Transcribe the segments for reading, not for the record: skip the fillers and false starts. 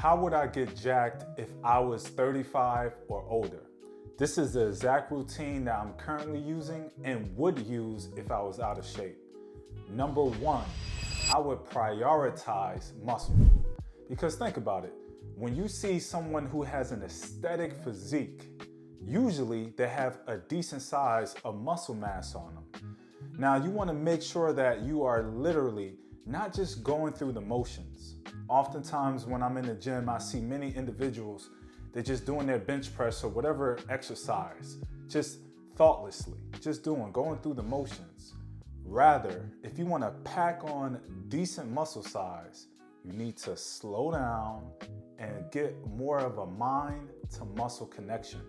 How would I get jacked if I was 35 or older? This is the exact routine that I'm currently using and would use if I was out of shape. Number one, I would prioritize muscle. Because think about it, when you see someone who has an aesthetic physique, usually they have a decent size of muscle mass on them. Now you want to make sure that you are literally not just going through the motions. Oftentimes when I'm in the gym, I see many individuals, they're just doing their bench press or whatever exercise, just thoughtlessly, just going through the motions. Rather, if you want to pack on decent muscle size, you need to slow down and get more of a mind to muscle connection.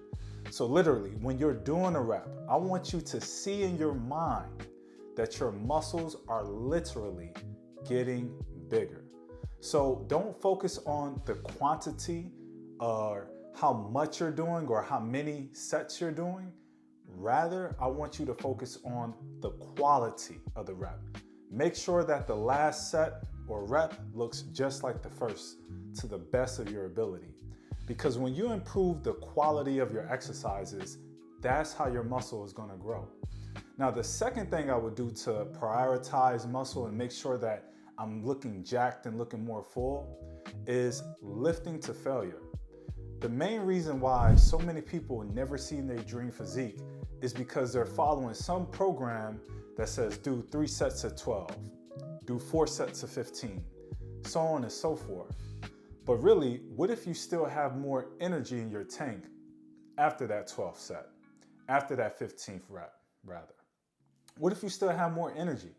So literally, when you're doing a rep, I want you to see in your mind that your muscles are literally getting bigger. So don't focus on the quantity or how much you're doing or how many sets you're doing. Rather, I want you to focus on the quality of the rep. Make sure that the last set or rep looks just like the first to the best of your ability. Because when you improve the quality of your exercises, that's how your muscle is going to grow. Now, the second thing I would do to prioritize muscle and make sure that I'm looking jacked and looking more full is lifting to failure. The main reason why so many people never see their dream physique is because they're following some program that says do 3 sets of 12, do 4 sets of 15, so on and so forth. But really, what if you still have more energy in your tank after that 12th set, after that 15th rep, rather? What if you still have more energy?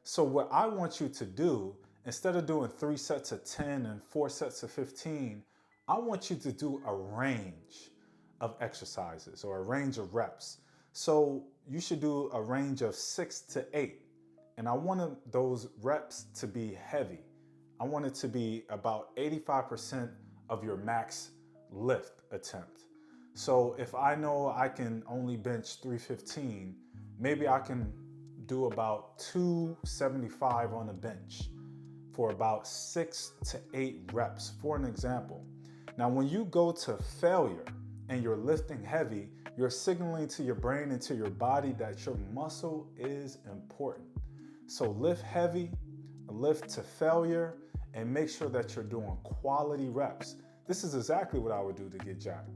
So what I want you to do, instead of doing 3 sets of 10 and 4 sets of 15, I want you to do a range of exercises or a range of reps. So you should do a range of 6 to 8. And I want those reps to be heavy. I want it to be about 85% of your max lift attempt. So if I know I can only bench 315, maybe I can do about 275 on the bench for about 6 to 8 reps, for an example. Now, when you go to failure and you're lifting heavy, you're signaling to your brain and to your body that your muscle is important. So lift heavy, lift to failure, and make sure that you're doing quality reps. This is exactly what I would do to get jacked.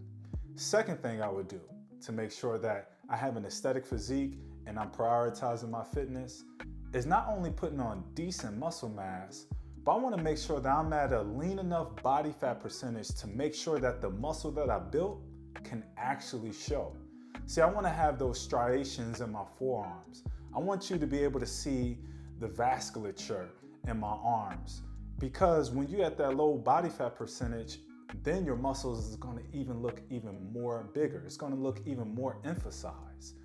Second thing I would do to make sure that I have an aesthetic physique and I'm prioritizing my fitness is not only putting on decent muscle mass, but I want to make sure that I'm at a lean enough body fat percentage to make sure that the muscle that I built can actually show. See, I want to have those striations in my forearms. I want you to be able to see the vasculature in my arms, because when you're at that low body fat percentage, then your muscles is going to even look even more bigger. It's going to look even more emphasized.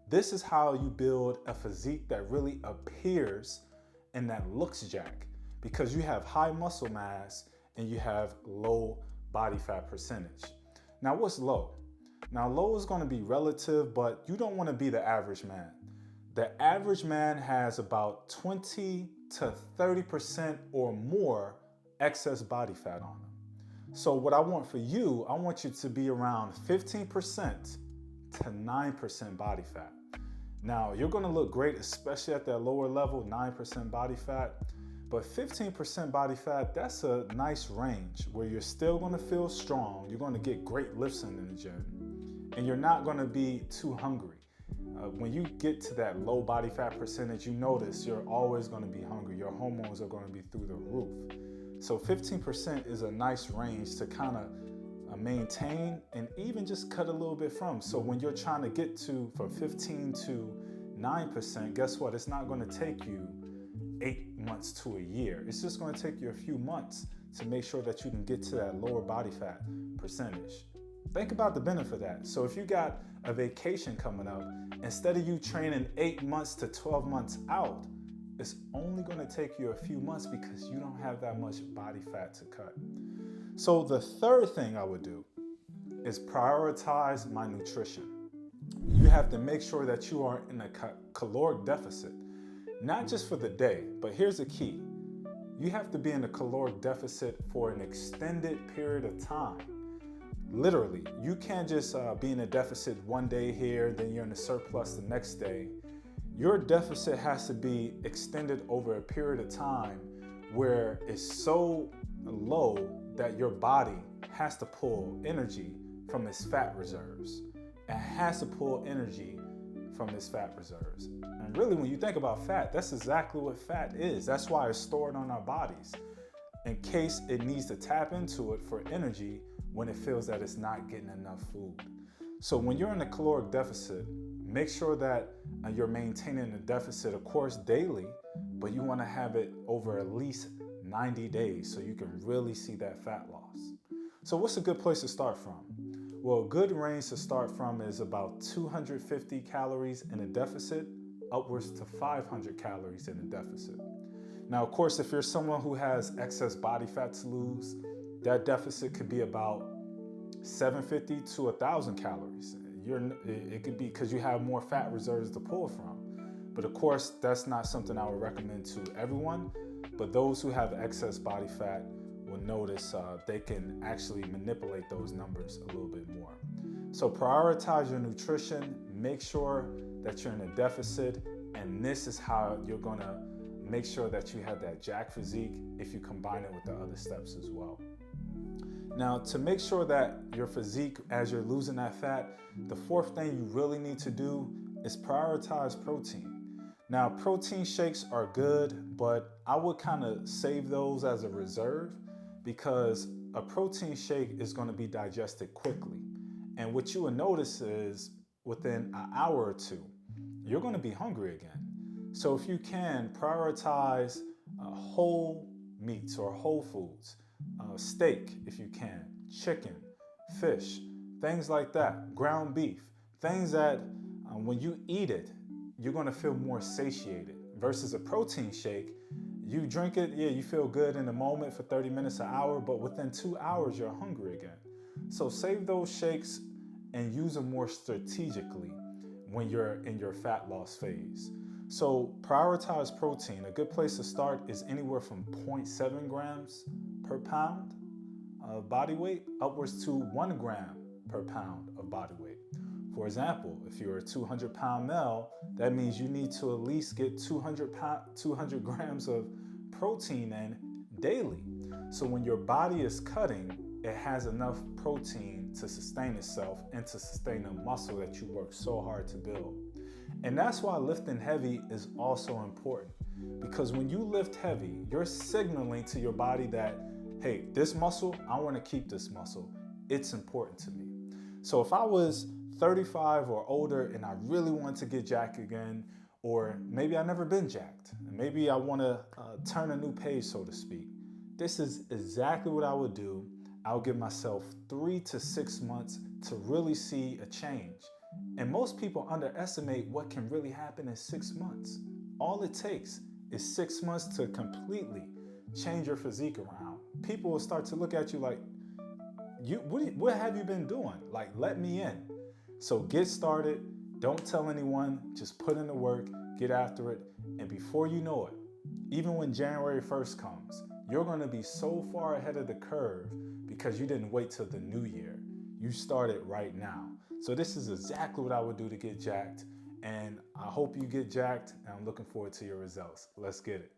This is how you build a physique that really appears and that looks jacked, because you have high muscle mass and you have low body fat percentage. Now, what's low? Now, low is going to be relative, but you don't want to be the average man. The average man has about 20 to 30% or more excess body fat on them. So what I want for you, I want you to be around 15% to 9% body fat. Now, you're going to look great, especially at that lower level, 9% body fat. But 15% body fat, that's a nice range where you're still going to feel strong. You're going to get great lifts in the gym, and you're not going to be too hungry. When you get to that low body fat percentage, you notice you're always going to be hungry. Your hormones are going to be through the roof. So 15% is a nice range to kind of maintain and even just cut a little bit from. So when you're trying to get to from 15 to 9%, guess what? It's not going to take you 8 months to a year. It's just going to take you a few months to make sure that you can get to that lower body fat percentage. Think about the benefit of that. So if you got a vacation coming up, instead of you training 8 months to 12 months out, it's only going to take you a few months because you don't have that much body fat to cut. So the third thing I would do is prioritize my nutrition. You have to make sure that you are in a caloric deficit, not just for the day, but here's the key. you have to be in a caloric deficit for an extended period of time. Literally, you can't just be in a deficit one day here, then you're in a surplus the next day. Your deficit has to be extended over a period of time where it's so low that your body has to pull energy from its fat reserves. It has to pull energy from its fat reserves. And really, when you think about fat, that's exactly what fat is. That's why it's stored on our bodies in case it needs to tap into it for energy when it feels that it's not getting enough food. So when you're in a caloric deficit, make sure that you're maintaining a deficit, of course, daily, but you want to have it over at least 90 days so you can really see that fat loss. So what's a good place to start from? Well, a good range to start from is about 250 calories in a deficit, upwards to 500 calories in a deficit. Now, of course, if you're someone who has excess body fat to lose, that deficit could be about 750 to 1,000 calories. It could be because you have more fat reserves to pull from. But of course, that's not something I would recommend to everyone. But those who have excess body fat will notice they can actually manipulate those numbers a little bit more. So prioritize your nutrition, make sure that you're in a deficit, and this is how you're gonna make sure that you have that jacked physique if you combine it with the other steps as well. Now, to make sure that your physique, as you're losing that fat, the fourth thing you really need to do is prioritize protein. Now, protein shakes are good, but I would kind of save those as a reserve because a protein shake is going to be digested quickly. And what you will notice is within an hour or two, you're going to be hungry again. So if you can, prioritize whole meats or whole foods, steak if you can, chicken, fish, things like that, ground beef, things that when you eat it, you're going to feel more satiated versus a protein shake. You drink it, yeah, you feel good in the moment for 30 minutes, an hour, but within 2 hours, you're hungry again. So save those shakes and use them more strategically when you're in your fat loss phase. So prioritize protein. A good place to start is anywhere from 0.7 grams per pound of body weight upwards to 1 gram per pound of body weight. For example, if you're a 200-pound male, that means you need to at least get 200 grams of protein in daily. So when your body is cutting, it has enough protein to sustain itself and to sustain the muscle that you work so hard to build. And that's why lifting heavy is also important, because when you lift heavy, you're signaling to your body that, hey, this muscle, I want to keep this muscle. It's important to me. So if I was 35 or older and I really want to get jacked again, or maybe I've never been jacked, maybe I want to turn a new page, so to speak, this is exactly what I would do. I'll give myself 3 to 6 months to really see a change. And most people underestimate what can really happen in 6 months. All it takes is 6 months to completely change your physique around. People will start to look at you like, what have you been doing? Like, let me in. So get started. Don't tell anyone. Just put in the work, get after it. And before you know it, even when January 1st comes, you're going to be so far ahead of the curve because you didn't wait till the new year. You started right now. So this is exactly what I would do to get jacked. And I hope you get jacked. And I'm looking forward to your results. Let's get it.